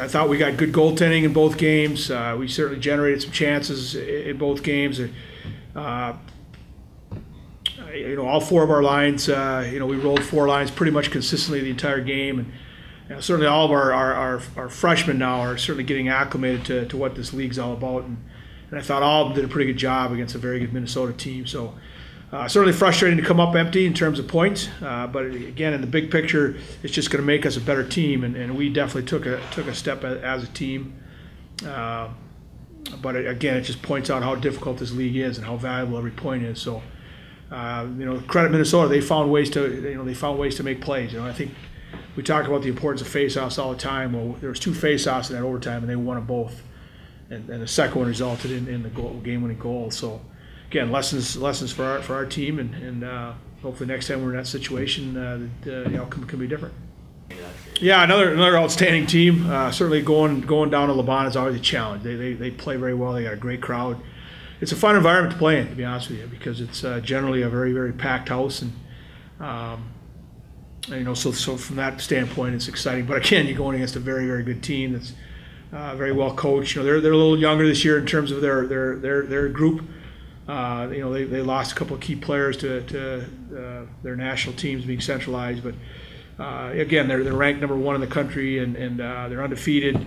I thought we got good goaltending in both games. We certainly generated some chances in both games. All four of our lines, we rolled four lines pretty much consistently the entire game, and certainly all of our freshmen now are certainly getting acclimated to what this league's all about, and I thought all of them did a pretty good job against a very good Minnesota team. So certainly frustrating to come up empty in terms of points, but again, in the big picture, it's just going to make us a better team, and we definitely took a step as a team. But again, it just points out how difficult this league is and how valuable every point is. So. Credit Minnesota. They found ways to make plays. I think we talk about the importance of face-offs all the time. Well, there was 2 face-offs in that overtime, and they won them both, and the second one resulted in the game-winning goal. So, again, lessons for our team, and hopefully next time we're in that situation, the outcome can be different. Yeah, another outstanding team. Certainly going down to Laban is always a challenge. They play very well. They got a great crowd. It's a fun environment to play in, to be honest with you, because it's generally a very, very packed house, and so from that standpoint, it's exciting. But again, you're going against a very, very good team that's very well coached. They're a little younger this year in terms of their group. They lost a couple of key players to their national teams being centralized, but again, they're ranked #1 in the country, and they're undefeated.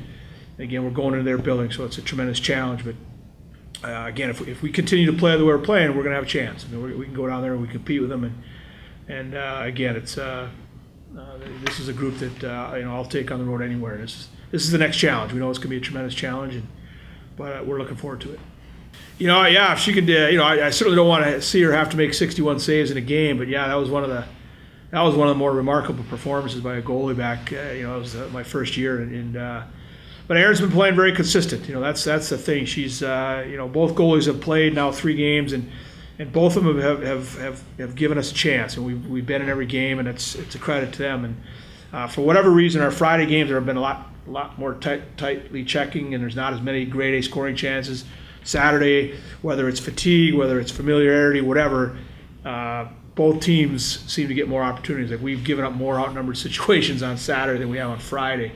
Again, we're going into their building, so it's a tremendous challenge, but. Again, if we continue to play the way we're playing, we're going to have a chance. We can go down there and we compete with them, and again, it's this is a group that I'll take on the road anywhere. This is the next challenge. We know it's going to be a tremendous challenge, but we're looking forward to it. Yeah, if she could, I certainly don't want to see her have to make 61 saves in a game, but yeah, that was one of the more remarkable performances by a goalie back. It was my first year, but Erin's been playing very consistent. That's the thing. She's both goalies have played now 3 games, and both of them have given us a chance, and we've been in every game, and it's a credit to them. And for whatever reason, our Friday games have been a lot more tightly checking, and there's not as many grade A scoring chances. Saturday, whether it's fatigue, whether it's familiarity, whatever, both teams seem to get more opportunities. Like, we've given up more outnumbered situations on Saturday than we have on Friday.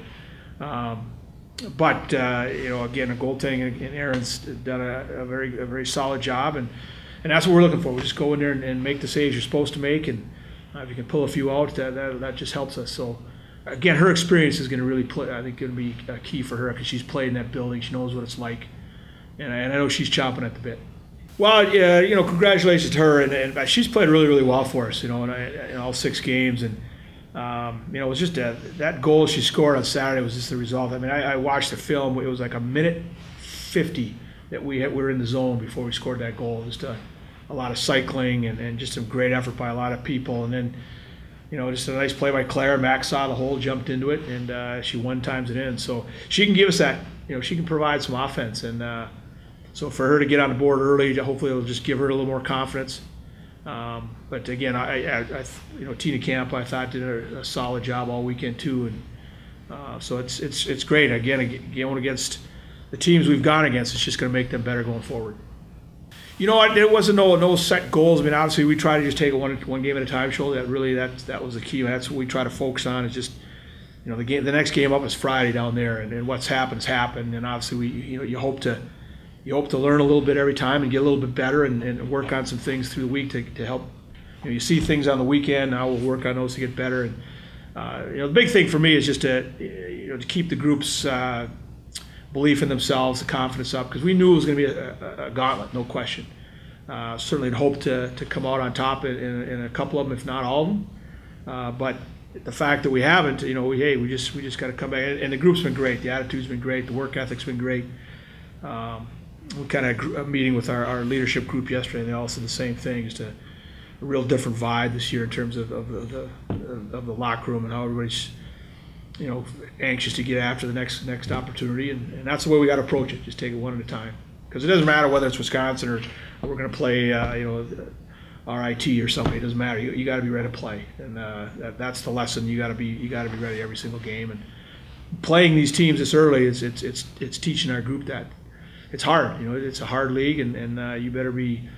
But again, the goaltending and Erin's done a very solid job, and that's what we're looking for. We just go in there and make the saves you're supposed to make, and if you can pull a few out, that just helps us. So again, her experience is going to really play. I think going to be a key for her, because she's played in that building. She knows what it's like, and I know she's chomping at the bit. Well, congratulations to her, and she's played really, really well for us. In all 6 games, and. It was just that goal she scored on Saturday was just the result. I mean, I watched the film. It was like 1:50 that we were in the zone before we scored that goal. Just a lot of cycling and just some great effort by a lot of people. And then, just a nice play by Claire. Mak saw the hole, jumped into it, and she one-times it in. So she can give us that. She can provide some offense. And so for her to get on the board early, hopefully it'll just give her a little more confidence. But again, Tina Camp, I thought, did a solid job all weekend too, and so it's great. Again, going against the teams we've gone against, it's just going to make them better going forward. There wasn't no set goals. I mean, obviously we try to just take it one game at a time. Show that really that was the key. That's what we try to focus on. Is just the next game up is Friday down there, and what's happened has happened. And obviously you hope to learn a little bit every time and get a little bit better and work on some things through the week to help. You see things on the weekend. Now we'll work on those to get better. And the big thing for me is just to keep the group's belief in themselves, the confidence up, because we knew it was going to be a gauntlet, no question. Certainly hoped to come out on top in a couple of them, if not all of them. But the fact that we haven't, we just got to come back. And the group's been great. The attitude's been great. The work ethic's been great. We kind of meeting with our leadership group yesterday, and they all said the same thing. Just a real different vibe this year in terms of the locker room and how everybody's anxious to get after the next opportunity, and that's the way we got to approach it. Just take it one at a time, because it doesn't matter whether it's Wisconsin or we're going to play RIT or somebody. It doesn't matter. You got to be ready to play, and that's the lesson. You got to be ready every single game, and playing these teams this early it's teaching our group that. It's hard, it's a hard league, and you better be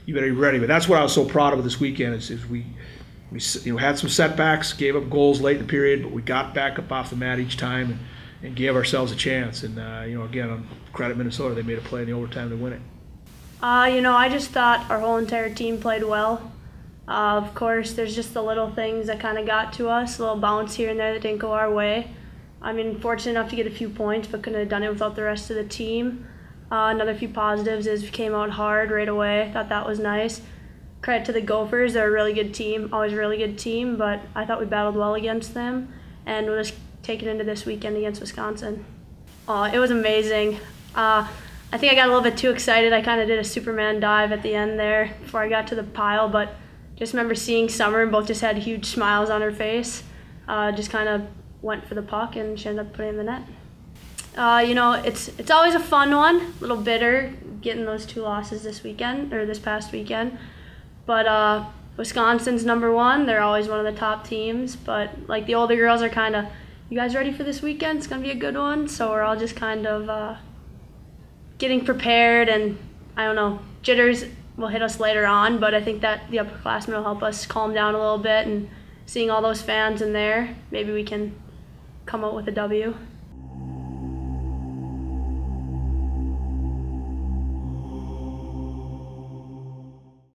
ready. But that's what I was so proud of this weekend is we had some setbacks, gave up goals late in the period, but we got back up off the mat each time and gave ourselves a chance. And again, on credit Minnesota, they made a play in the overtime to win it. I just thought our whole entire team played well. Of course, there's just the little things that kind of got to us, a little bounce here and there that didn't go our way. I mean, fortunate enough to get a few points, but couldn't have done it without the rest of the team. Another few positives is we came out hard right away. I thought that was nice. Credit to the Gophers, they're a really good team, always a really good team, but I thought we battled well against them, and we'll just take it into this weekend against Wisconsin. It was amazing. I think I got a little bit too excited. I kind of did a Superman dive at the end there before I got to the pile, but just remember seeing Summer, and both just had huge smiles on her face. Just kind of went for the puck, and she ended up putting it in the net. It's always a fun one, a little bitter getting those 2 losses this past weekend. But Wisconsin's #1. They're always one of the top teams. But like the older girls are kind of, you guys ready for this weekend? It's gonna be a good one. So we're all just kind of getting prepared, and I don't know, jitters will hit us later on, but I think that the upperclassmen will help us calm down a little bit, and seeing all those fans in there, maybe we can come out with a W.